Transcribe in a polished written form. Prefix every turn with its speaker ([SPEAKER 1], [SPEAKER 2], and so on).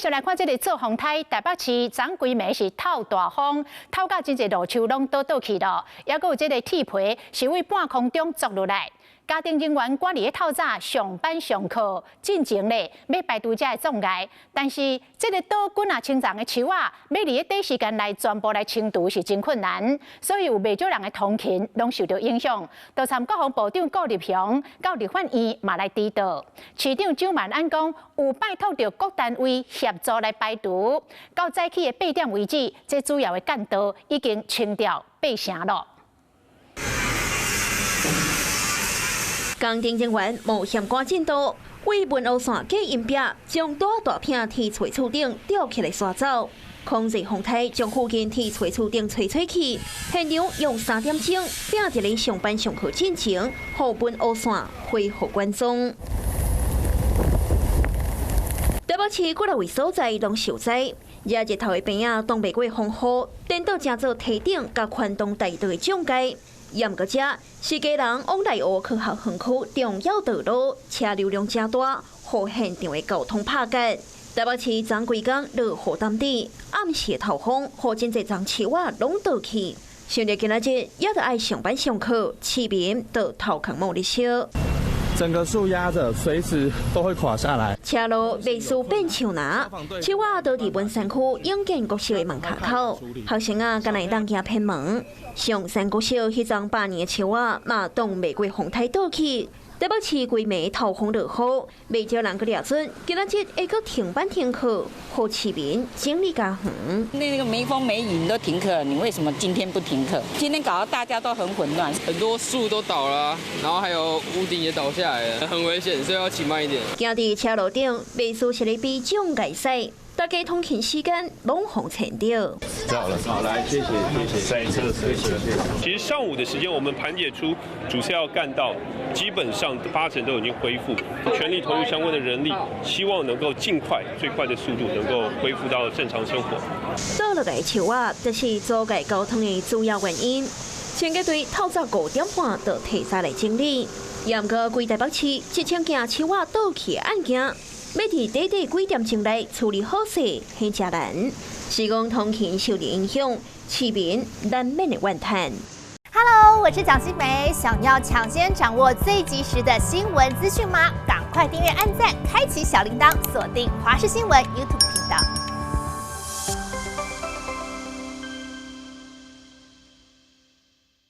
[SPEAKER 1] 续来看这个做风台，台北市昨规暝是透大风，透到真侪路树拢倒去了，还佫有这个铁皮是为半空中砸落来。 家庭人员赶伫咧透早上班上课，进前咧要排除这个障碍，但是这个倒滚啊、清长的树啊，要伫咧短时间内全部来清除是真困难，所以有袂少人的通勤拢受到影响。就参国防部长顾立雄到立法院嘛来指导，市长蒋万安讲有拜托着各单位协助来排除，到早起的8点为止，这主要的干道已经清掉8成了。
[SPEAKER 2] 工程人员冒险赶进度，为文湖线隔音壁将大片铁锤厝顶吊起来刷走，控制风台将附近铁锤厝顶吹去。现场用3点钟拼一个上班上课进程，让文湖线恢复原状。台北市几位所在拢受灾，热日头的边仔挡袂过风雨，颠倒成做堤顶甲宽东大道的障碍。 严格遮是家人往内湖科学园区重要道路，车流量真大，互现场的交通拍结。台北市昨规工落雨淡地，暗时透风，互真侪丛树仔拢倒去。想着今仔日也得爱上班上课，市民都头壳冒咧烧。
[SPEAKER 3] 整个树压着，随时都会垮下来。
[SPEAKER 2] 车路未输变树林，树仔都伫文山区永建国小的门口口，学生啊，敢来当行偏门。上山国小迄丛8年的树仔嘛，挡袂过风台倒去。台北市规暝透风落雨，未少人去抓准，今仔日会阁停班停课，互市民精力加远。
[SPEAKER 4] 那个没风没雨你都停课，你为什么今天不停课？今天搞得大家都很混乱，
[SPEAKER 5] 很多树都倒了，然后还有屋顶也倒下来了，很危险，所以要骑慢一点。
[SPEAKER 2] 行伫车路顶，未输是咧比障碍赛。 大家通勤时间拢互前掉。
[SPEAKER 3] 好来，谢谢。
[SPEAKER 6] 其实上午的时间，我们盘点出主菜要干到，基本上8成都已经恢复，全力投入相关的人力，希望能够尽快、最快的速度能够恢复到正常生活。
[SPEAKER 2] 倒落来树仔，就是阻碍交通的主要原因。前个队透早5点半就提早来整理，严格规台北市1000件树仔倒去的案件。 要伫短几点钟内处理好势，很艰难。施工通勤受到影响，市民难免的怨叹。
[SPEAKER 7] Hello， 我是蒋欣梅。想要抢先掌握最及时的新闻资讯吗？赶快订阅、按赞、开启小铃铛，锁定华视新闻 YouTube 频道。